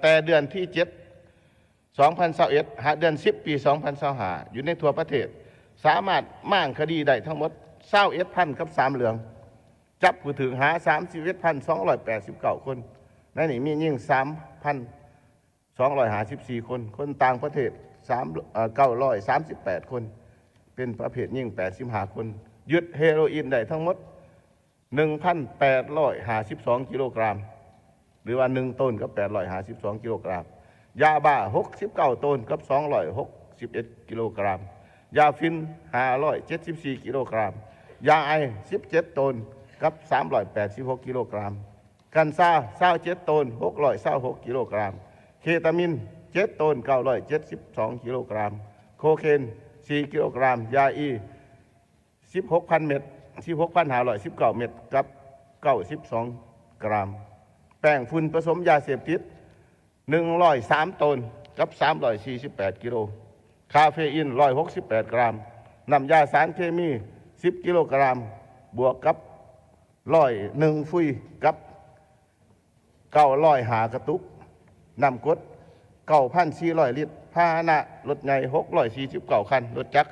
แต่เดือนที่7 2021หาเดือน10 ปี 2025อยู่ในทั่วประเทศสามารถม่างคดีได้ทั้งหมด21,000กับ3เหลืองจับผู้ถึงหา31,289 คนในนี้มียิ่ง 3,254 คนคนต่างประเทศ938 คนเป็นประเภทยิ่ง85 คนยึดเฮโรอีนได้ทั้งหมด 1,852 กิโลกรัมหรือว่า1ต้นกับ852 กิโลกรัมยาบ้า69 ต้นกับ261 กิโลกรัมยาฟิน574 กิโลกรัมยาไอ17 ต้นกับ386 กิโลกรัมกันซา27 ต้น626 กิโลกรัมเคตามิน7 ต้น972 กิโลกรัมโคเคน4 กิโลกรัมยาอี 16,000 เม็ด16,519 เม็ดกับ92 กรัมแป้งฝุ่นผสมยาเสพติด103 ต้นกับ348 กิโลคาเฟอีน168 กรัมน้ำยาสารเคมี10 กิโลกรัมบวกกับ101 ฟุยกับ905 กระตุกน้ำกรด9,400 ลิตรพาหนะรถใหญ่649 คันรถจักร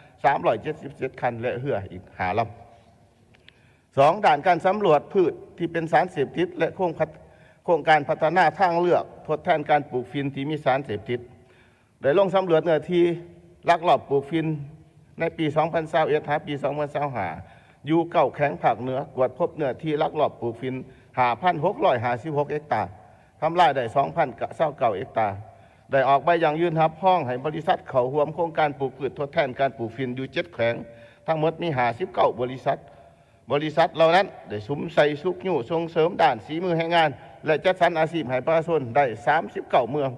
3,377 คันและเรืออีก5 ลำ2ด่านการสำรวจพืชที่เป็นสารเสพติดและโครงการพัฒนาทางเลือกทดแทนการปลูกฝิ่นที่มีสารเสพติดได้ลงสำรวจเนื้อที่ลักลอบปลูกฝิ่นในปี 2021 หาปี 2025อยู่เก้าแข้งภาคเหนือกวดพบเนื้อที่ลักลอบปลูกฝิ่น 5,656 เฮกตาร์ทำลายได้ 2,029 เฮกตาร์ได้ออกใบอย่างยืนรับห้องให้บริษัทเขาร่วมโครงการปลูกพืชทดแทนการปลูกฝิ่นอยู่7 แขวงทั้งหมดมี59 บริษัทเหล่านั้นได้สุมใส่สุกยู่ส่งเสริมด้านฝีมือแรงงานและจัดสรรอาชีพให้ประชาชนได้39 เมือง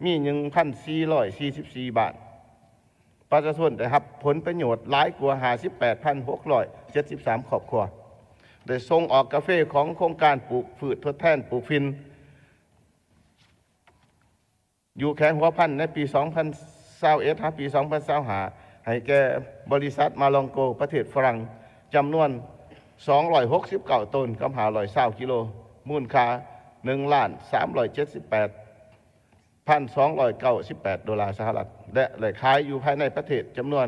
มี 1,444 บาทประชาชนได้รับผลประโยชน์หลายกว่า 58,673 ครอบครัวได้ส่งออกกาแฟของโครงการปลูกพืชทดแทนปลูกฝิ่นอยู่แขงหัวพันในปี 2021 หาปี 2025ให้แก่บริษัทมาลองโกประเทศฝรั่งจำนวน269 ต้นกับ520 กิโลมูลค่า$1,378,298 และได้ขายอยู่ภายในประเทศจำนวน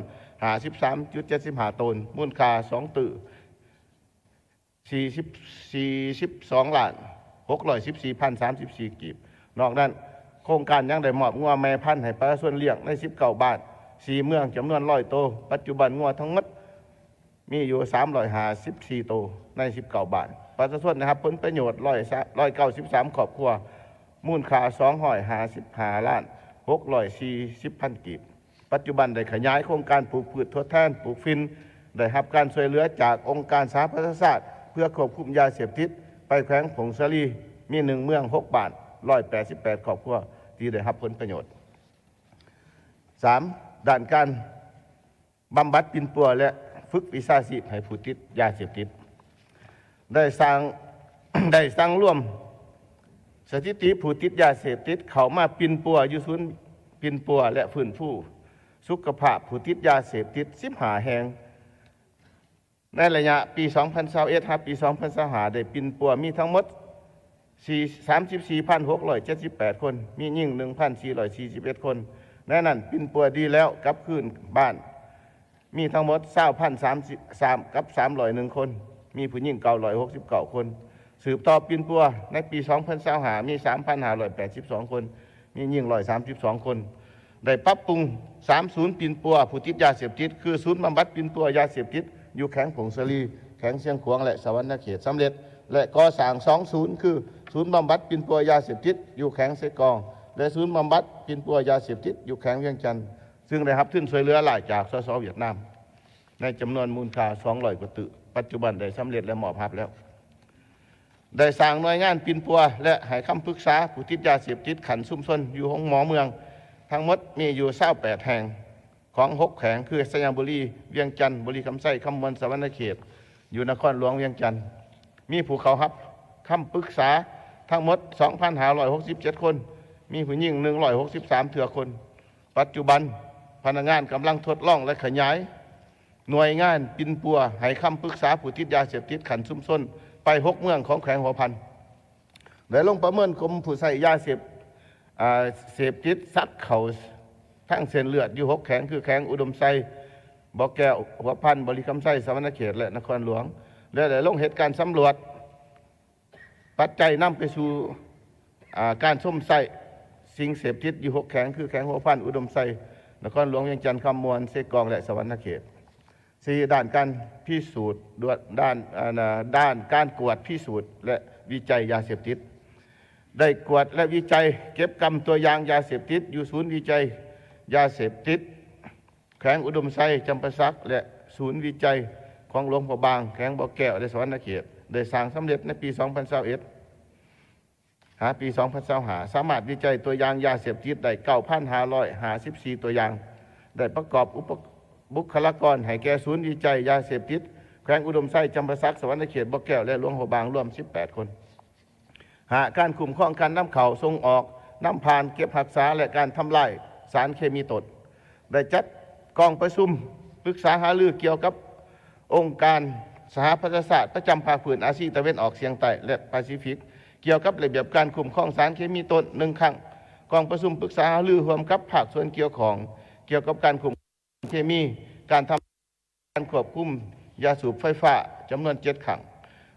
53.75 ต้นมูลค่า$42,614,034 กีบนอกนั้นโครงการยังได้มอบงัวแม่พันธุ์ให้ประชาชนเลี้ยงใน19 บ้าน4 เมืองจำนวน100 ตัวปัจจุบันงัวทั้งหมดมีอยู่354 ตัวใน19 บ้านประชาชนนะครับผลประโยชน์193 ครอบครัวมูลค่า$255,640,000 กีบปัจจุบันได้ขยายโครงการปลูกพืชทดแทนปลูกฝิ่นได้รับการช่วยเหลือจากองค์การสหประชาชาติเพื่อควบคุมยาเสพติดไปแขวงผงสะลีมี1 เมือง6 บ้าน188 ครอบครัวที่ได้รับผลประโยชน์ 3. ด้านการบำบัดปิ่นปัวและฝึกวิชาชีพให้ผู้ติดยาเสพติดได้สร้างร่วมสถิติผู้ติดยาเสพติดเข้ามาปิ่นปัวอยู่ศูนย์ปิ่นปัวและฟื้นฟูสุขภาพผู้ติดยาเสพติด15 แห่งในระยะปี 2021 หาปี 2025ได้ปิ่นปัวมีทั้งหมด34,678 คนมีหญิง 1,441 คนในนั้นปิ่นปัวดีแล้วกลับคืนบ้านมีทั้งหมด20,033กับ301 คนมีผู้หญิง969 คนสืบต่อปิ่นปัวในปี 2025มี 3,582 คนมีหญิง132 คนได้ปรับปรุง3 ศูนย์ปิ่นปัวผู้ติดยาเสพติดคือศูนย์บำบัดปิ่นปัวยาเสพติดอยู่แขวงผงสะลีแขวงเชียงขวางและสวรรณเขตสำเร็จและก่อสร้าง2 ศูนย์คือศูนย์บำบัดปิ่นปัวยาเสพติดอยู่แขวงเซกองและศูนย์บำบัดปิ่นปัวยาเสพติดอยู่แขวงเวียงจันทร์ซึ่งได้รับทุนช่วยเหลือหลายจากสสเวียดนามในจำนวนมูลค่า200 กว่าตึกปัจจุบันได้สำเร็จและมอบรับแล้วได้สร้างหน่วยงานปิ่นปัวและให้คำปรึกษาผู้ติดยาเสพติดขันซุ่มซนอยู่ห้องหมอเมืองทั้งหมดมีอยู่28 แห่งของ6 แขวงคือสยามบุรีเวียงจันทร์บุรีคำไส้คำมวลสวรรณเขตอยู่นครหลวงเวียงจันทร์มีผู้เข้ารับคำปรึกษาทั้งหมด 2,567 คนมีผู้หญิง163 เถื่อคนปัจจุบันพนักงานกำลังทดลองและขยายหน่วยงานปิ่นปัวให้คำปรึกษาผู้ติดยาเสพติดขันซุ่มซนไป6 เมืองของแขวงหัวพันได้ลงประเมินกรมผู้ใช้ยาเสพ เสพติดซัดเข่าทั้งเส้นเลือดอยู่6 แข็งคือแข็งอุดมไซบ่อแก้วหัวพันบริคำไซสวรรณเขตและนครหลวงและได้ลงเหตุการณ์สำรวจปัจจัยนำไปสู่การส้มไส้สิ่งเสพติดอยู่6 แข็งคือแข็งหัวพันอุดมไซนครหลวงเวียงจันทร์คำมวลเซกองและสวรรณเขต4ด้านการพิสูจน์ด้านการกวดพิสูจน์และวิจัยยาเสพติดได้กวดและวิจัยเก็บกำตัวอย่างยาเสพติดอยู่ศูนย์วิจัยยาเสพติดแขวงอุดมไซจำปาสักและศูนย์วิจัยของหลวงพ่อบางแขวงบ่อแก้วและสวรรณเขตได้สร้างสำเร็จในปี 2021 ปี 2025สามารถวิจัยตัวอย่างยาเสพติดได้ 9,554 ตัวอย่างได้ประกอบบุคลากรให้แก่ศูนย์วิจัยยาเสพติดแขวงอุดมไซจำปาสักสวรรณเขตบ่อแก้วและหลวงพ่อบางรวม18 คนการคุ้มครองการนำเข้าส่งออกนำผ่านเก็บรักษาและการทำลายสารเคมีตดได้จัดกองประชุมปรึกษาหารือเกี่ยวกับองค์การสหประชาชาติประจำภาคพื้นอาซีตะวันออกเฉียงใต้และแปซิฟิกเกี่ยวกับระเบียบการคุ้มครองสารเคมีตด1 ครั้งกองประชุมปรึกษาหารือร่วมกับภาคส่วนเกี่ยวกับการคุ้มครองเคมีการทำการควบคุมยาสูบไฟฟ้าจำนวน7 ครั้ง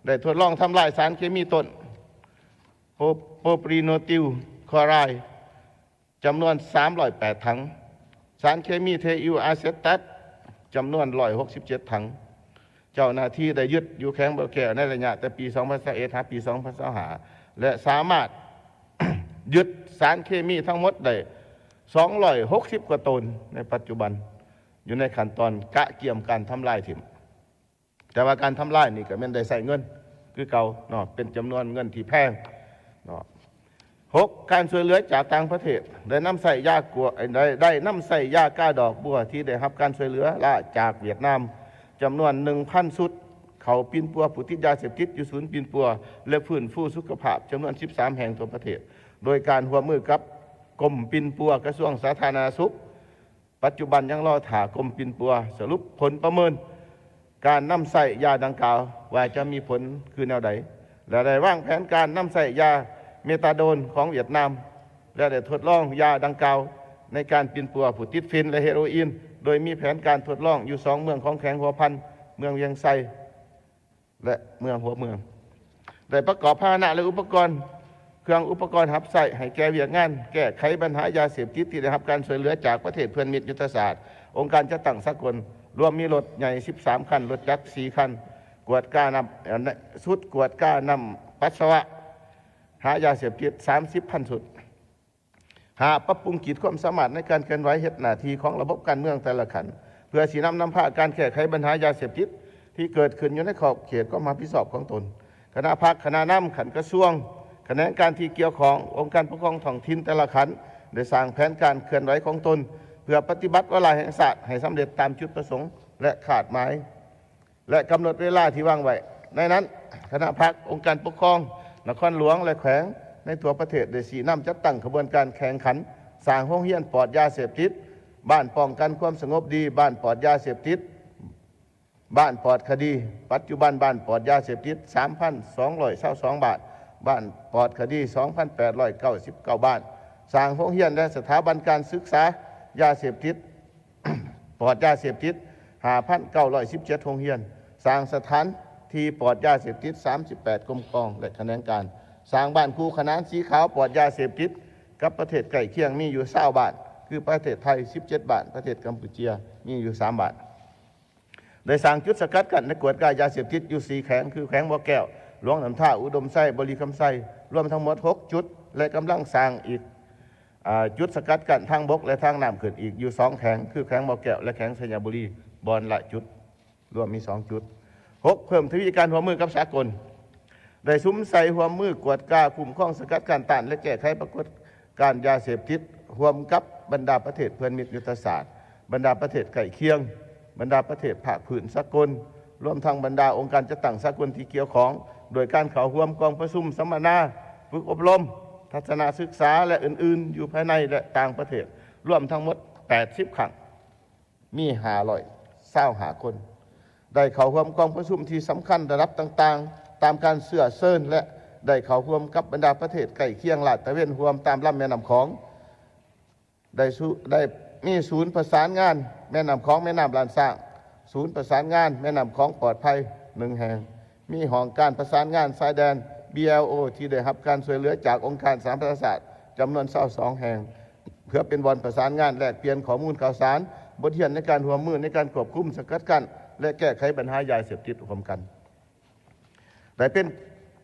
ได้ทดลองทำลายสารเคมีตดโพปรีโนติลคลอไรด์จำนวน308 ถังสารเคมีเทอิลอะเซตัสจำนวน167 ถังเจ้าหน้าที่ได้ยึดอยู่แข็งบ่อแก้วในระยะแต่ปี 2021 ปี 2025และสามารถ ยึดสารเคมีทั้งหมดได้260 กว่าตนในปัจจุบันอยู่ในขั้นตอนกะเกี่ยมการทำลายถิ่มแต่ว่าการทำลายนี่ก็ไม่ได้ใส่เงินคือเก่าเนาะเป็นจำนวนเงินที่แพง6การช่วยเหลือจากต่างประเทศได้นำใส่ยากลัวได้นำใส่ยาก้าดอกบัวที่ได้รับการช่วยเหลือละจากเวียดนามจำนวน 1,000 ชุดเขาปินปัวผู้ติดยาเสพติดอยู่ศูนย์ปินปัวและฟื้นฟูสุขภาพจำนวน13 แห่งทั่วประเทศโดยการร่วมมือกับกรมปินปัวกระทรวงสาธารณสุขปัจจุบันยังรอถากรมปินปัวสรุปผลประเมินการนำใส่ยาดังกล่าวว่าจะมีผลคือแนวใดและได้วางแผนการนำใส่ยาเมตาโดนของเวียดนามและได้ทดลองยาดังกล่าวในการปินปัวผู้ติดฟินและเฮโรอีนโดยมีแผนการทดลองอยู่2 เมืองของแข็งหัวพันเมืองเวียงไซและเมืองหัวเมืองได้ประกอบพาหนะและอุปกรณ์เครื่องอุปกรณ์หับใส่ให้แก่เวียกงานแก้ไขปัญหายาเสพติดที่ได้รับการช่วยเหลือจากประเทศเพื่อนมิตรยุทธศาสตร์องค์การจัดตั้งสากลรวมมีรถใหญ่13 คันรถจักร4 คันกวดก้านชุดกวดก้านำปัสสาวะหายาเสพติด30,000 ชุดปรับปรุงขีดความสามารถในการเคลื่อนไหวเหตุหน้าที่ของระบบการเมืองแต่ละขันเพื่อสีนำพาการแก้ไขปัญหายาเสพติดที่เกิดขึ้นอยู่ในขอบเขตก็มาพิสอบของตนคณะพักคณะนำขันกระทรวงคณะการที่เกี่ยวขององค์การปกครองท้องถิ่นแต่ละขันได้สร้างแผนการเคลื่อนไหวของตนเพื่อปฏิบัติวาระแห่งศาสตร์ให้สำเร็จตามจุดประสงค์และขาดหมายและกำหนดเวลาที่วางไว้ในนั้นคณะพักองค์การปกครองนครหลวงและแขวงในทั่วประเทศได้สีน้ำจัดตั้งขบวนการแข่งขันสร้างห้องเรียนปลอดยาเสพติดบ้านป้องกันความสงบดีบ้านปลอดยาเสพติดบ้านปลอดคดีปัจจุบันบ้านปลอดยาเสพติด 3,222 บาทบ้านปลอดคดี 2,899 บาทสร้างห้องเรียนและสถาบันการศึกษายาเสพติด ปลอดยาเสพติด 5,917 โรงเรียนสร้างสถานที่ปลอดยาเสพติด38 กรมกองและแขนงการสร้างบ้านคู่ขนานสีขาวปลอดยาเสพติดกับประเทศใกล้เคียงมีอยู่20 บาทคือประเทศไทย17 บาทประเทศกัมพูชามีอยู่3 บาทได้สร้างจุดสกัดกั้นในกวดกายาเสพติดอยู่4 แขวงคือแขวงบ่อแก้วหลวงน้ำท่าอุดมไส้บริคำไส้รวมทั้งหมด6 จุดและกำลังสร้างอีกจุดสกัดกั้นทางบกและทางน้ำขึ้นอีกอยู่2 แขวงคือแขวงบ่อแก้วและแขวงสัญญาบุรีบอนละจุดรวมมี2 จุด6เพิ่มทวีการหัวมือกับสากลได้ซุ้มใส่หัวมือกวดกาคุ้มครองสกัดการต้านและแก้ไขปรากฏการยาเสพติดร่วมกับบรรดาประเทศเพื่อนมิตรยุทธศาสตร์บรรดาประเทศใกล้เคียงบรรดาประเทศภาคพื้นสากลรวมทั้งบรรดาองค์การจัดตั้งสากลที่เกี่ยวข้องโดยการเข้าร่วมกองประชุมสัมมนาฝึกอบรมทัศนศึกษาและอื่นๆอยู่ภายในและต่างประเทศรวมทั้งหมด80 ครั้งมี525 คนได้เข้าร่วมกองประชุมที่สำคัญระดับต่างๆตามการเสื่อเซินและ ได้เข้าร่วมกับบรรดาประเทศใกล้เคียงลาดตระเวนร่วมตามลำแม่น้ำของได้มีศูนย์ประสานงานแม่น้ำของแม่น้ำลานสร้างศูนย์ประสานงานแม่น้ำของปลอดภัย1 แห่งมีห้องการประสานงานชายแดน BLO ที่ได้รับการช่วยเหลือจากองค์การสหประชาชาติจำนวน22 แห่งเพื่อเป็นวันประสานงานแลกเปลี่ยนข้อมูลข่าวสารบทเรียนในการร่วมมือในการควบคุมสกัดกั้นและแก้ไขปัญหายาเสพติดร่วมกันได้เป็น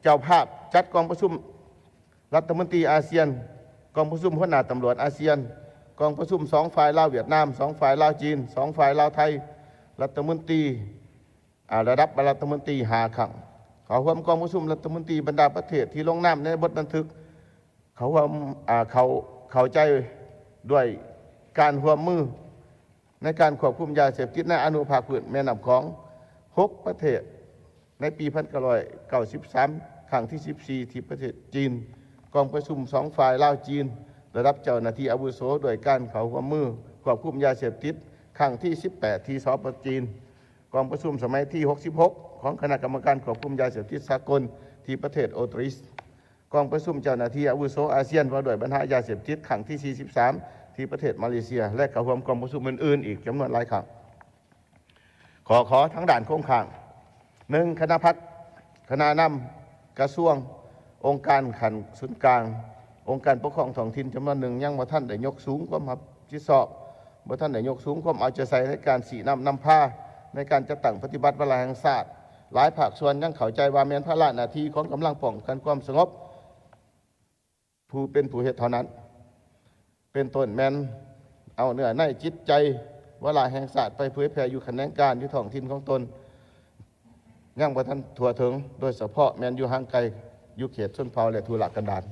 เจ้าภาพจัดกองประชุมรัฐมนตรีอาเซียนกองประชุมหัวหน้าตำรวจอาเซียนกองประชุม2 ฝ่ายลาวเวียดนาม2 ฝ่ายลาวจีน2 ฝ่ายลาวไทยรัฐมนตรีระดับรัฐมนตรี5 ครั้งเขาร่วมกองประชุมรัฐมนตรีบรรดาประเทศที่ลงนามในบทบันทึกเขาร่วมเข้าใจด้วยการร่วมมือในการควบคุมยาเสพติดในอนุภาคพื้นแม่น้ำของ6 ประเทศในปี1993 ครั้งที่ 14 ที่ประเทศจีนกองประชุม2 ฝ่ายลาวจีนระดับเจ้าหน้าที่อาวุโสโดยการเข้าร่วมมือควบคุมยาเสพติดครั้งที่ 18 ที่สปป.จีนกองประชุมสมัยที่ 66 ของคณะกรรมการควบคุมยาเสพติดสากลที่ประเทศโอตริสกองประชุมเจ้าหน้าที่อาวุโสอาเซียนว่าด้วยปัญหายาเสพติดครั้งที่ 43 ที่ประเทศมาเลเซียและเข้าร่วมกองประชุมอื่นๆอีกจำนวนหลายครั้งขอทั้งด่านโครงข่าง1คณะพัฒน์คณะนำกระทรวงองค์การขันศูนย์กลางองค์การปกครองท้องถิ่นจำนวน1ยังบ่ท่านได้ยกสูงความรับผิดชอบบ่ท่านได้ยกสูงความเอาใจใส่ในการสีนำพาในการจัดตั้งปฏิบัติเวลาแห่งชาติหลายภาคส่วนยังเข้าใจว่าแม้นภาระหน้าที่ของกำลังป้องกันความสงบผู้เป็นผู้เหตุเท่านั้นเป็นต้นแม่นเอาเนื้อในจิตใจเวลาแห่งชาติไปเผยแผ่อยู่แขนงการอยู่ท้องถิ่นของตนยังบ่ทันทั่วถึงโดยเฉพาะแม่นอยู่ห่างไกลอยู่เขตชนเผ่าและทุรกันดาร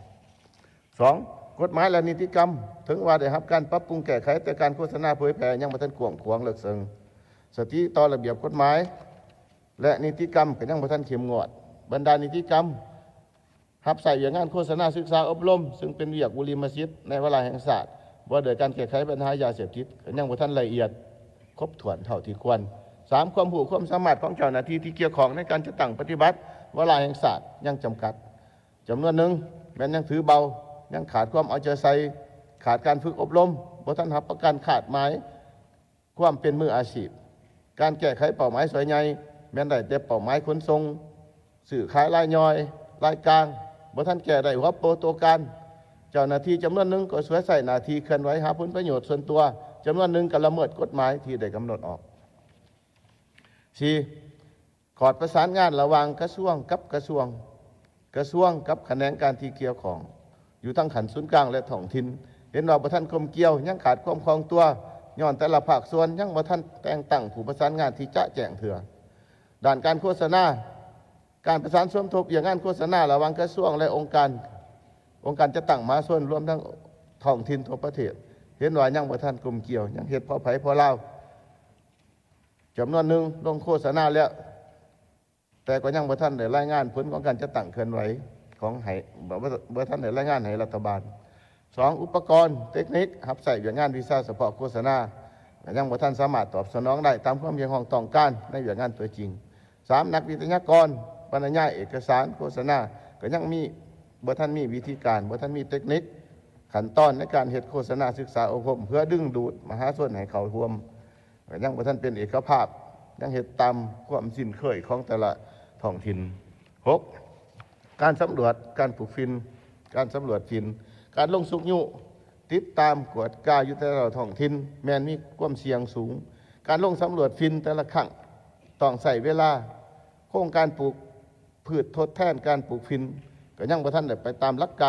2กฎหมายและนิติกรรมถึงว่าได้รับการปรับปรุงแก้ไขแต่การโฆษณาเผยแผ่ยังบ่ทันกว้างขวางเลิกซึ้งสติต่อระเบียบกฎหมายและนิติกรรมก็ยังบ่ทันเข้มงวดบรรดานิติกรรมรับใส่อย่างงานโฆษณาศึกษาอบรมซึ่งเป็นเวียกบุริมสิทธิ์ในเวลาแห่งชาติว่าโดยการแก้ไขปัญหายาเสพติดก็ยังบ่ทันละเอียดครบถ้วนเท่าที่ควร3ความรู้ความสามารถของเจ้าหน้าที่ที่เกี่ยวข้องในการจัดตั้งปฏิบัติเวลาแห่งชาติยังจำกัดจำนวนหนึ่งแม้นยังถือเบายังขาดความเอาใจใส่ขาดการฝึกอบรมบ่ทันรับประกันขาดหมายความเป็นมืออาชีพการแก้ไขเป้าหมายสวยใหญ่แม้นได้แต่เป้าหมายขนส่งสื่อขายรายย่อยรายกลางบ่ทันแก้ได้หัวโปรตัวการเจ้าหน้าที่จำนวนหนึ่งก็สวยใส่หน้าที่เคลื่อนไหวหาผลประโยชน์ส่วนตัวจำนวนหนึ่งก็ละเมิดกฎหมายที่ได้กำหนดออก4ขอดประสานงานระหว่างกระทรวงกับกระทรวงกับแขนงการที่เกี่ยวของอยู่ทั้งขันศูนย์กลางและท้องถิ่นเห็นว่าบ่ทันกลมเกี่ยวยังขาดความคล่องตัวย้อนแต่ละภาคส่วนยังบ่ทันแต่งตั้งผู้ประสานงานที่จะแจ้งเถื่อด้านการโฆษณาการประสานสมทบอย่างงานโฆษณาระหว่างกระทรวงและองค์การจะตั้งมาส่วนรวมทั้งท้องถิ่นทั่วประเทศเห็นว่ายังบ่ทันกลมเกี่ยวยังเฮ็ดพอไผพอเล่าจำนวนหนึ่งลงโฆษณาแล้วแต่ก็ยังบ่ทันได้รายงานผลของการจะตั้งเคลื่อนไหวของให้บ่ทันได้รายงานให้รัฐบาล2อุปกรณ์เทคนิครับใส่อย่างงานวีซ่าเฉพาะโฆษณายังบ่ทันสามารถตอบสนองได้ตามความเรียกร้องต้องการในอย่างงานตัวจริง3นักวิทยากรบรรยายเอกสารโฆษณาก็ยังมีบ่ทันมีวิธีการบ่ทันมีเทคนิคขั้นตอนในการเฮ็ดโฆษณาศึกษาอบรมเพื่อดึงดูดมหาชนให้เข้าร่วมก็ยังบ่ทันเป็นเอกภาพยังเฮ็ดตามความสิ้นเคยของแต่ละท้องถิ่น6การสำรวจการปลูกฝิ่นการสำรวจฝิ่นการลงสุกยุติดตามกวดกาอยู่แต่ละท้องถิ่นแม้นมีความเสี่ยงสูงการลงสำรวจฝิ่นแต่ละครั้งต้องใช้เวลาโครงการปลูกพืชทดแทนการปลูกฝิ่นก็ยังบ่ทันได้ไปตามหลักก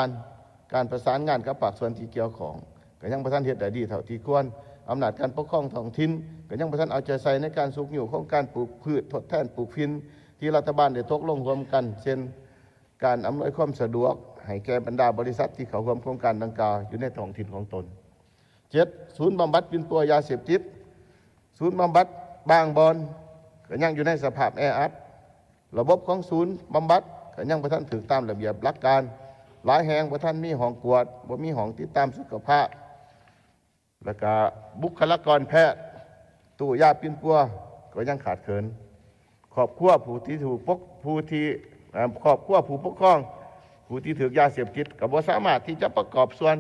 ารประสานงานกับภาคส่วนที่เกี่ยวข้องก็ยังบ่ทันเฮ็ดได้ดีเท่าที่ควรอำนาจการปกครองท้องถิ่นก็ยังบ่ทันเอาใจใส่ในการสุกยุของการปลูกพืชทดแทนปลูกฝิ่นที่รัฐบาลได้ตกลงร่วมกันเช่นการอำนวยความสะดวกให้แก่บรรดาบริษัทที่เข้าร่วมโครงการดังกล่าวอยู่ในท้องถิ่นของตน7ศูนย์บำบัดปิ่นปัวยาเสพติดศูนย์บำบัดบางบอนก็ยังอยู่ในสภาพแออัดระบบของศูนย์บำบัดก็ยังบ่ทันถูกตามระเบียบหลักการหลายแห่งบ่ทันมีห้องกวดบ่มีห้องติดตามสุขภาพแล้วก็บุคลากรแพทย์ตู้ยาปิ่นปัวก็ยังขาดเขินครอบครัวผู้ปกครอง ผู้ที่ถือยาเสพติดก็บ่สามารถที่จะประกอบส่วน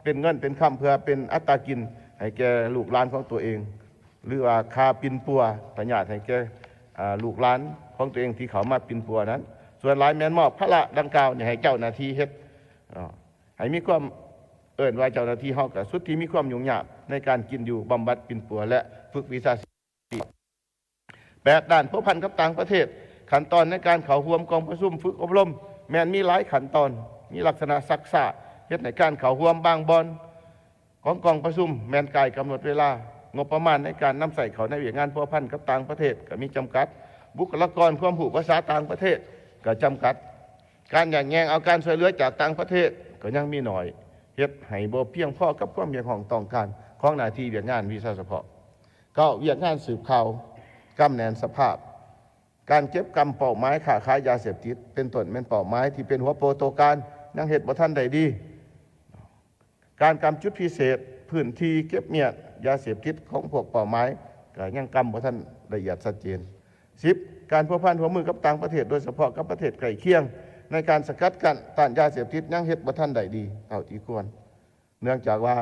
เป็นเงินเป็นคำเพื่อเป็นอัตรากินให้แก่ลูกหลานของตัวเองหรือว่าคาปินปัวพญาติให้แก่ลูกหลานของตัวเองที่เขามาปินปัวนั้นส่วนหลายแม่นมอบพระละดังกล่าวให้เจ้าหน้าที่เฮ็ดให้มีความเอิ้นว่าเจ้าหน้าที่เฮาก็สุดที่มีความยุ่งยากในการกินอยู่บำบัดปินปัวและฝึกวิชาชีพ8ด้านพัวพันกับต่างประเทศขั้นตอนในการเข้าร่วมกองประชุมฝึกอบรมแม้นมีหลายขั้นตอนมีลักษณะซักซ่าเฮ็ดในการเข้าร่วมบางบอนของกองประชุมแม้นกายกำหนดเวลางบประมาณในการนำใส่เขาในเวียงานพัวพันกับต่างประเทศก็มีจำกัดบุคลากรความรู้ภาษาต่างประเทศก็จำกัดการอย่างแยงเอาการช่วยเหลือจากต่างประเทศก็ยังมีหน่อยเฮ็ดให้บ่เพียงพอกับความเพียงของต้องการของหน้าที่เวียงานวีซ่าเฉพาะก็เวียงานสืบข่าวกำแหนนสภาพการเก็บกำเป้าหมายค้าขายยาเสพติดเป็นต้นเป็นเป้าหมายที่เป็นหัวโปรโตการยังเฮ็ดบ่ทันได้ดีการกำจุดพิเศษพื้นที่เก็บเมียดยาเสพติดของพวกเป้าหมายก็ยังกำบ่ทันละเอียดชัดเจน10การพัวพันหัวมือกับต่างประเทศโดยเฉพาะกับประเทศใกล้เคียงในการสกัดกั้นต้านยาเสพติดยังเฮ็ดบ่ทันได้ดีเอาที่ควรเนื่องจากว่า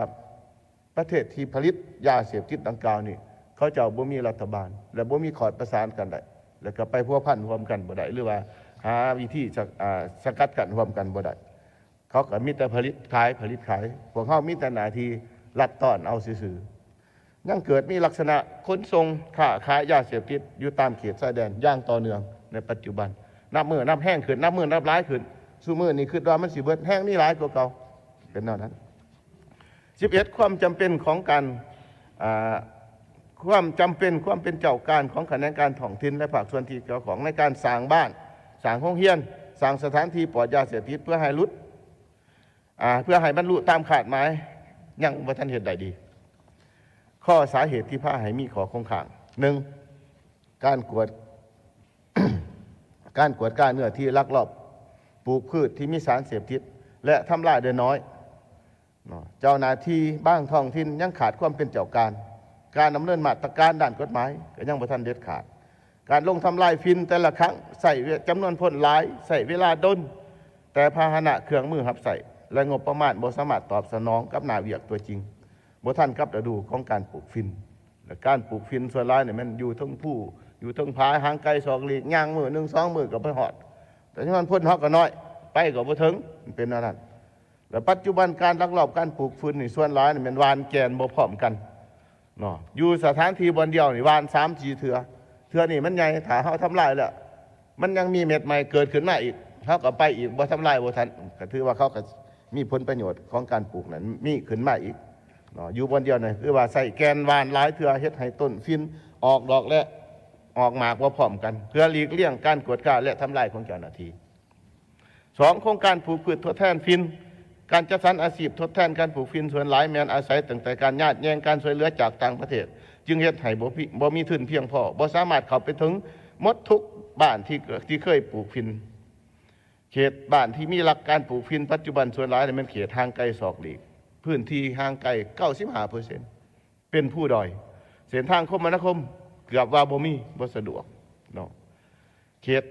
ประเทศที่ผลิตยาเสพติดดังกล่าวนี่เขาเจ้าบ่มีรัฐบาลและบ่มีขอดประสานกันได้แล้วก็ไปพัวพันรวมกันบ่ได้หรือว่าหาวิธีสกัดกั้นรวมกันบ่ได้เขาก็มีแต่ผลิตขายพวกเขามีแต่หน้าที่ลัดต้อนเอาซื่อๆยังเกิดมีลักษณะขนส่งค้าขายยาเสพติดอยู่ตามเขตชายแดนอย่างต่อเนื่องในปัจจุบันนับมือนับแห้งขึ้นนับมือนับร้ายขึ้นซุมื้อนี้คิดว่ามันสิเบิดแห้งนี่หลายกว่าเก่าเป็นแนวนั้น11ความจำเป็นของการความเป็นเจ้าการของคณะการท้องถิ่นและภาคส่วนที่เกี่ยวข้องในการสร้างบ้านสร้างโรงเรียนสร้างสถานที่ปลอดยาเสพติดเพื่อให้บรรลุตามขาดหมายยังบ่ทันเฮ็ดได้ดีข้อสาเหตุที่พาให้มีข้อคงค้าง1การกวด การเนื้อที่ลักลอบปลูกพืชที่มีสารเสพติดและทำลายโดยน้อยเจ้าหน้าที่บ้างท้องถิ่นยังขาดความเป็นเจ้าการดำเนินมาตรการด้านกฎหมายก็ยังบ่ทันเด็ดขาดการลงทำลายฟินแต่ละครั้งใส่จำนวนพ่นหลายใส่เวลาดนแต่พาหนะเครื่องมือหับใส่และงบประมาณบ่สามารถตอบสนองกับหน้าเวียกตัวจริงบ่ทันกับฤดูของการปลูกฟินและการปลูกฟินส่วนหลายเนี่ยมันอยู่ทั้งผู้อยู่ทั้งผาหางไกลศอกหลีกย่างมือ1 2 มือก็ไปฮอดแต่ที่มันพ่นฮอกก็น้อยไปก็บ่ถึงเป็นอันนั้นและปัจจุบันการลักลอบการปลูกฟินนี่ส่วนหลายนี่มันวานแกนบ่พร้อมกันอยู่สถานที่บนเดียวนี่วาน3-4 เทื่อนี่มันใหญ่ถ้าเฮาทำลายแล้วมันยังมีเม็ดใหม่เกิดขึ้นมาอีกเฮาก็ไปอีกบ่ทำลายบ่ทันก็ถือว่าเขาก็มีผลประโยชน์ของการปลูกนั้นมีขึ้นมาอีกอยู่บนเดียวนี่คือว่าใส่แกนวานหลายเทื่อเฮ็ดให้ต้นฟินออกดอกและออกหมากบ่พร้อมกันเพื่อหลีกเลี่ยงการกวดขันและทำลายของเจ้าหน้าที่2โครงการปลูกพืชทดแทนฟินการจัดสรรอาชีพทดแทนการปลูกฟินส่วนหลายแม้นอาศัยตั้งแต่การญาติแย่งการช่วยเหลือจากต่างประเทศจึงเฮ็ดให้บ่มีทุนเพียงพอบ่สามารถเข้าไปถึงหมดทุกบ้านที่เคยปลูกฟินเขตบ้านที่มีหลักการปลูกฟินปัจจุบันส่วนหลายมันเขตห่างไกลศอกหลีกพื้นที่ห่างไกล 95% เป็นผู้ดอยเส้นทางคมนาคมเกือบว่าบ่มีบ่สะดวกเขต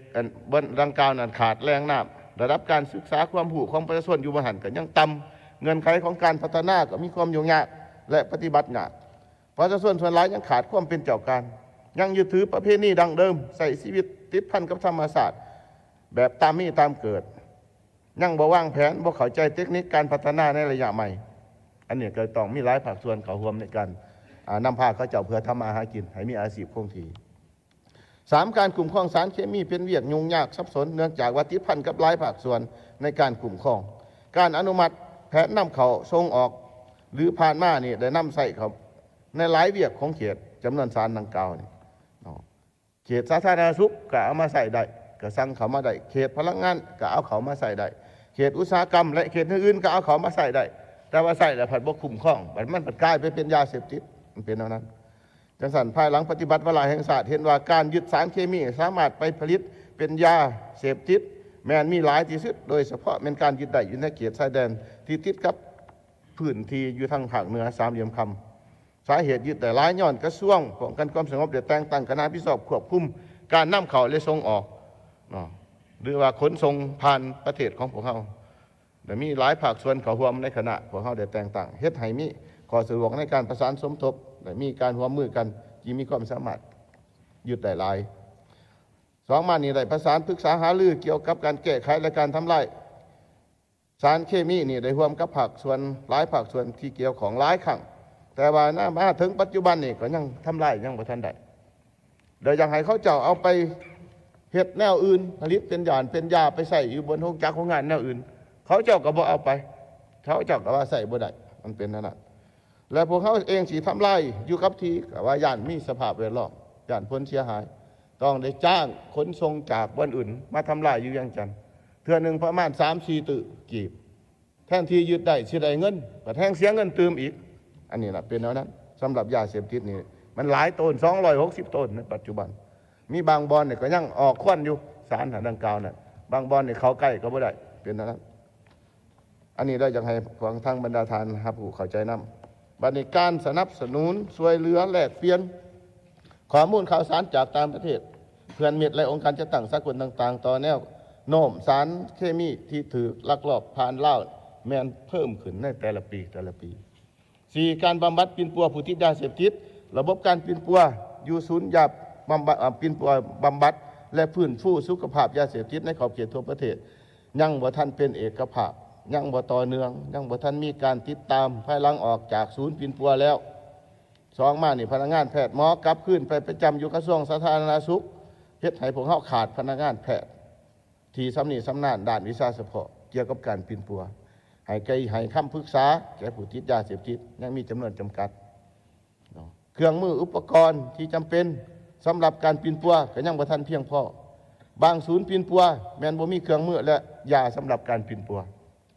บนดังกล่าวนั้นขาดแรงน้ำระดับการศึกษาความรู้ของประชาชนอยู่บ่หันก็ยังต่ำเงื่อนไขของการพัฒนาก็มีความยุ่งยากและปฏิบัติยากประชาชนส่วนหลายยังขาดความเป็นเจ้าการยังยึดถือประเพณีดังเดิมใส่ชีวิตติดพันกับธรรมศาสตร์แบบตามมีตามเกิดยังบ่วางแผนบ่เข้าใจเทคนิคการพัฒนาในระยะใหม่อันนี้ก็ต้องมีหลายภาคส่วนเข้าร่วมในการนำพาเขาเจ้าเพื่อทำมาหากินให้มีอาชีพคงที่3การกลุ่มครองสารเคมีเป็นเวียกยุ่งยากซับซ้อนเนื่องจากว่าติดพันกับหลายภาคส่วนในการกลุ่มครองการอนุมัติแผนนำเข้าส่งออกหรือผ่านมานี่ได้นำใส่เขาในหลายเวียกของเขตจำนวนสารดังกล่าวนี่เขตสาธารณสุขก็เอามาใส่ได้ก็สั่งเขามาได้เขตพลังงานก็เอาเขามาใส่ได้เขตอุตสาหกรรมและเขตอื่นก็เอาเขามาใส่ได้แต่ว่าใส่แล้วผัดบ่คุ้มครองมันกลายไปเป็นยาเสพติดมันเป็นเท่านั้นจังสันภายหลังปฏิบัติวาระแห่งศาสตร์เห็นว่าการยึดสารเคมีสามารถไปผลิตเป็นยาเสพติดแม้นมีหลายที่สุดโดยเฉพาะเป็นการยึดได้อยู่ในเขตชายแดนที่ติดกับพื้นที่อยู่ทางภาคเหนือสามเหลี่ยมคำสาเหตุยึดแต่หลายย้อนกระทรวงป้องกันความสงบเดือดแต่งตั้งคณะพิสอบควบคุมการนำเข้าและส่งออกหรือว่าขนส่งผ่านประเทศของพวกเขา แต่มีหลายภาคส่วนเข้าร่วมในคณะพวกเขาได้แต่งตั้งเฮ็ดให้มีข้อสะดวกในการประสานสมทบและมีการร่วมมือกันที่มีความสามารถยึดได้หลายสองมานี่ได้ประสานปรึกษาหารือเกี่ยวกับการแก้ไขและการทำลายสารเคมีนี่ได้ร่วมกับภาคส่วนหลายภาคส่วนที่เกี่ยวของหลายครั้งแต่ว่าหน้ามาถึงปัจจุบันนี่ก็ยังทำลายยังบ่ทันได้โดยยังให้เขาเจ้าเอาไปเฮ็ดแนวอื่นผลิตเป็นยาเป็นยาไปใส่อยู่บนโรงจักรโรงงานแนวอื่นเขาเจ้าก็บ่เอาไปเขาเจ้าก็ว่าใส่บ่ได้มันเป็นนั่นน่ะและพวกเขาเองสิทำลายอยู่กับที่ก็ว่าย่านมีสภาพแวดล้อมย่านผลเสียหายต้องได้จ้างขนส่งจากวันอื่นมาทำลายอยู่ยังจันทน์เทื่อหนึ่งประมาณ 3-4 ตึกกีบแทนที่ยึดได้สิได้เงินก็แทงเสียเงินเติมอีกอันนี้นะเป็นแนวนั้นสำหรับยาเสพติดนี่มันหลายต้น260ต้นในปัจจุบันมีบางบอนเนี่ยก็ยังออกควันอยู่สารดังกล่าวน่ะบางบอนเนี่ยเขาใกล้ก็ไม่ได้เป็นแนวนั้นอันนี้ได้ยังให้ฟังทางบรรดาทานครับผู้เข้าใจนำบัดนี้การสนับสนุนช่วยเหลือแลกเปลี่ยนข้อมูลข่าวสารจากต่างประเทศเพื่อนมิตรและองค์การจัดตั้งสากลต่างๆต่อแนวโน้มสารเคมีที่ถือลักลอบผ่านล่าวแมนเพิ่มขึ้นในแต่ละปี 4. การบำบัดปิ่นปัวผู้ติดยาเสพติดระบบการปิ่นปัวอยู่ศูนย์ยาบำบัดปิ่นปัวบำบัดและฟื้นฟูสุขภาพยาเสพติดในขอบเขตทั่วประเทศยังบ่ทันเป็นเอกภาพยังบ่ต่อเนื่องยังบ่ทันมีการติดตามภายหลังออกจากศูนย์ปิ่นปัวแล้ว2มานี่พนักงานแพทย์หมอกลับคืนไปประจำอยู่กระทรวงสาธารณสุขเฮ็ดให้พวกเขาขาดพนักงานแพทย์ที่สำนีสำนานด้านวิชาเฉพาะเกี่ยวกับการปิ่นปัวให้คำปรึกษาแก่ผู้ติดยาเสพติดยังมีจำนวนจำกัดเครื่องมืออุปกรณ์ที่จำเป็นสำหรับการปิ่นปัวก็ยังบ่ทันเพียงพอบางศูนย์ปิ่นปัวแม้นบ่มีเครื่องมือและยาสำหรับการปิ่นปัว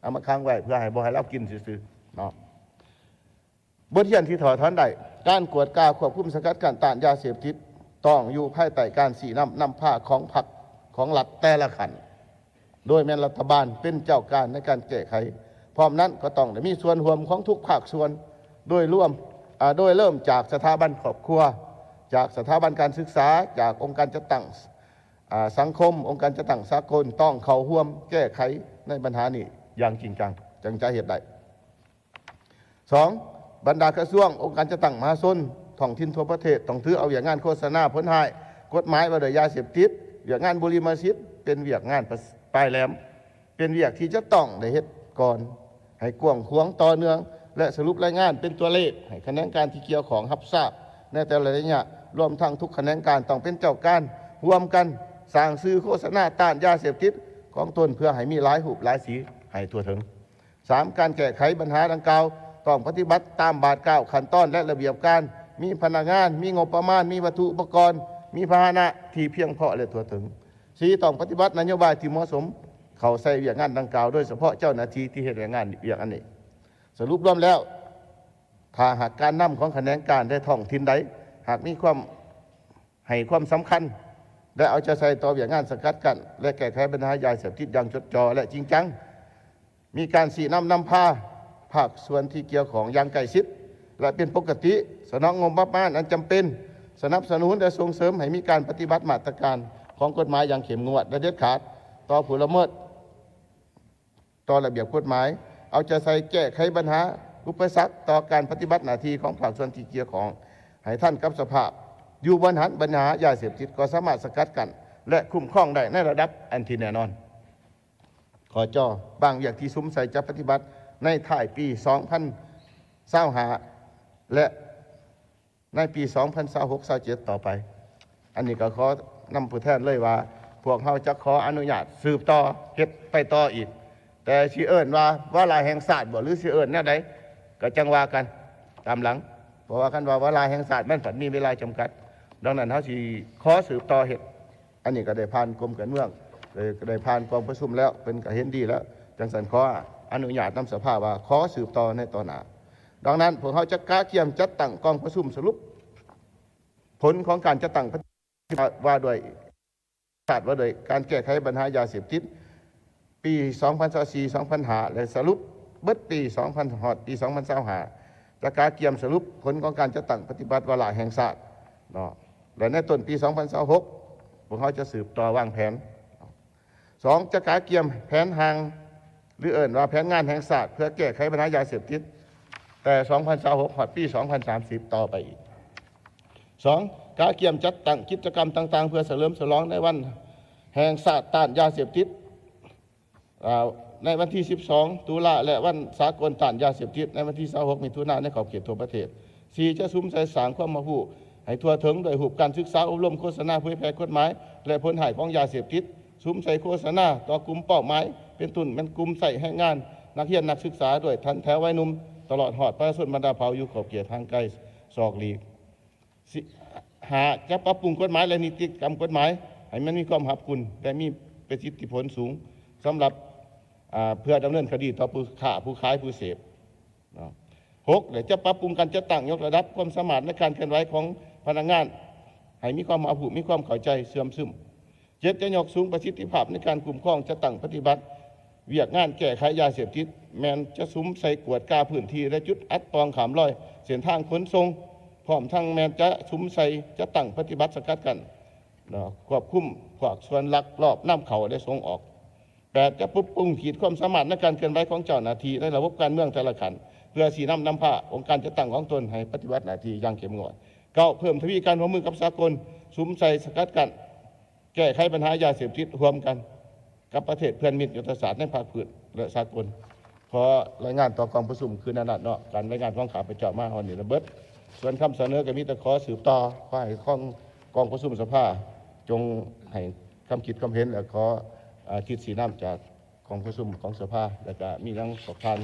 เอามาค้างไว้เพื่อให้บ่ให้เรากินซื่อๆเนาะบทเรียนที่ถอดถอนได้การกวดกาควบคุมสกัดกั้นต้านยาเสพติดต้องอยู่ภายใต้การสีนำผ้าของพรรคของรัฐแต่ละขันโดยแม่นรัฐบาลเป็นเจ้าการในการแก้ไขพร้อมนั้นก็ต้องมีส่วนร่วมของทุกภาคส่วนโดยเริ่มจากสถาบันครอบครัวจากสถาบันการศึกษาจากองค์การจัดตั้งสังคมองค์การจัดตั้งสากลต้องเข้าร่วมแก้ไขในปัญหานี้อย่างจริงจังจังจะเหตุใด 2. บรรดากระทรวงองค์การจัดตั้งมหาชนท้องถิ่นทั่วประเทศต้องถือเอาอย่างงานโฆษณาผลหายกฎหมายว่าโดยยาเสพติดเวียกงานบุหรี่มาซิดเป็นเวียกงานปลายแหลมเป็นเวียกที่จะต้องได้เฮ็ดก่อนให้กว้างขวางต่อเนื่องและสรุปรายงานเป็นตัวเลขให้คณะกรรมการที่เกี่ยวของรับทราบในแต่ละระยะรวมทั้งทุกคณะกรรมการต้องเป็นเจ้าการร่วมกันสร้างสื่อโฆษณาต้านยาเสพติดของตนเพื่อให้มีหลายรูปหลายสีให้ทั่วถึง 3. การแก้ไขปัญหาดังกล่าวต้องปฏิบัติตามบาทเก้าขั้นตอนและระเบียบการมีพนักงานมีงบประมาณมีวัตถุอุปกรณ์มีพาหนะที่เพียงพอและทั่วถึง 4. ต้องปฏิบัตินโยบายที่เหมาะสมเข้าใส่เวียกงานดังกล่าวโดยเฉพาะเจ้าหน้าที่ที่เฮ็ดงานเวียกอันนี้สรุปรวมแล้วถ้าหากการนำของคณะกรรมการได้ท้องถิ่นใดหากมีความให้ความสำคัญและเอาใจใส่ต่อเวียกงานสกัดกั้นและแก้ไขปัญหายาเสพติดอย่างจดจ่อและจริงจังมีการสีนำพาภาคส่วนที่เกี่ยวของอย่างใกล้ชิดและเป็นปกติสนองงบประมาณอันจำเป็นสนับสนุนและส่งเสริมให้มีการปฏิบัติมาตรการของกฎหมายอย่างเข้มงวดและเด็ดขาดต่อผู้ละเมิดต่อระเบียบกฎหมายเอาใจใส่แก้ไขปัญหาอุปสรรคต่อการปฏิบัติหน้าที่ของภาคส่วนที่เกี่ยวของให้ท่านกับสภาพอยู่บนหันปัญหายาเสพติดก็สามารถสกัดกั้นและคุ้มครองได้ในระดับอันที่แน่นอนขอจอบางอย่างที่ซุ้มใส่จะปฏิบัติในท้ายปี2025และในปี2026-27ต่อไปอันนี้ก็ขอนำผู้แทนเลยว่าพวกเขาจะขออนุญาตสืบต่อเฮ็ดไปต่ออีกแต่สิเอิ้นว่าลายแห่งศาสตร์บ่หรือสิเอิ้นแนวใดก็จังว่ากันตามหลังเพราะว่าคันว่าลายแห่งศาสตร์มันผันมีเวลาจำกัดดังนั้นเขาสิขอสืบต่อเฮ็ดอันนี้ก็ได้ผ่านกรมการเมืองได้ผ่านกองประชุมแล้วเป็นก็เห็นดีแล้วจังสันขออนุญาตนำสภาว่าขอสืบต่อในต่อหน้าดังนั้นพวกเขาจะกล้าเกี่ยมจัดตั้งกองประชุมสรุปผลของการจัดตั้งว่าด้วยการแก้ไขปัญหายาเสพติดปี2024-2025และสรุปเบิดปี2025จะกล้าเกี่ยมสรุปผลของการจัดตั้งปฏิบัติวาระแห่งชาติเนาะและในต้นปี2026พวกเขาจะสืบต่อวางแผน 2. จะกล้าเกี่ยมแผนทาง หรือเอิ่นว่าแผนงานแห่งชาติเพื่อแก้ไขปัญหายาเสพติดแต่ 2026 หอดปี 2030 ต่อไปอีก 2. การเกี่ยมจัดตั้งกิจกรรมต่างๆเพื่อเฉลิมฉลองในวันแห่งชาติต้านยาเสพติดในวันที่ 12 ตุลาและวันสากลต้านยาเสพติดในวันที่ 26 มิถุนายนในขอบเขตทั่วประเทศ 4. จะซุ้มใส่สางความมาผู้ให้ทั่วถึงโดยหุบการศึกษาอบรมโฆษณาเผยแพร่กฎหมายและผลหายของยาเสพติดซุ้มใส่โฆษณาต่อกลุ่มเป้าหมายเป็นตุนเป็นกลุ่มใส่ให้งานนักเรียนนักศึกษาด้วยทันแถววัยหนุ่มตลอดหอดประชาชนบรรดาเผ่าอยู่ขอบเขตทางไกลศอกหลีกหาจะปรับปรุงกฎหมายและนิติกรรมกฎหมายให้มันมีความหับคุณและมีประสิทธิผลสูงสำหรับเพื่อดำเนินคดีต่อผู้ค้าผู้ขายผู้เสพ 6. และจะปรับปรุงการจัดตั้งยกระดับความสามารถในการเคลื่อนไหวของพนักงานให้มีความอาภุมีความเข้าใจเสื่อมซึม 7. จะยกสูงประสิทธิภาพในการคุ้มครองจัดตั้งปฏิบัติเวียกงานแก้ไขยาเสพติดแมนจะซุ้มใส่กวดกาพื้นที่และจุดอัดปองขามลอยเส้นทางขนส่งพร้อมทั้งแมนจะซุ้มใส่จะตั้งปฏิบัติสกัดกันควบคุมพวกส่วนลักลอบน้ำเขาและส่งออก 8. จะปรับปรุงขีดความสามารถในการเคลื่อนไหวของเจ้าหน้าที่ในระบบการเมืองแต่ละขันเพื่อสีนำพาองค์การจัดตั้งของตนให้ปฏิบัติหน้าที่อย่างเข้มงวด 9. เพิ่มทวีการร่วมมือกับสากลซุ้มใส่สกัดกันแก้ไขปัญหายาเสพติดร่วมกันกับประเทศเพื่อนมิตรยุทธศาสตร์ในภาคพื้นและสากลขอรายงานต่อกองประชุมคือนานาเนาะการรายงานของข้าพเจ้ามาวันนี้ระเบิดส่วนคำเสนอก็มีแต่ขอสืบต่อขอให้กองประชุมสภาจงให้คำคิดความเห็นและขอคิดสีน้ำจากกองประชุมของสภาแล้วก็มีทั้งสอบทาน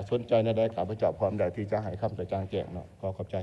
สนใจในใดข้าพเจ้าพร้อมได้ที่จะให้คำกระจ่างแจ้งเนาะขอขอบใจ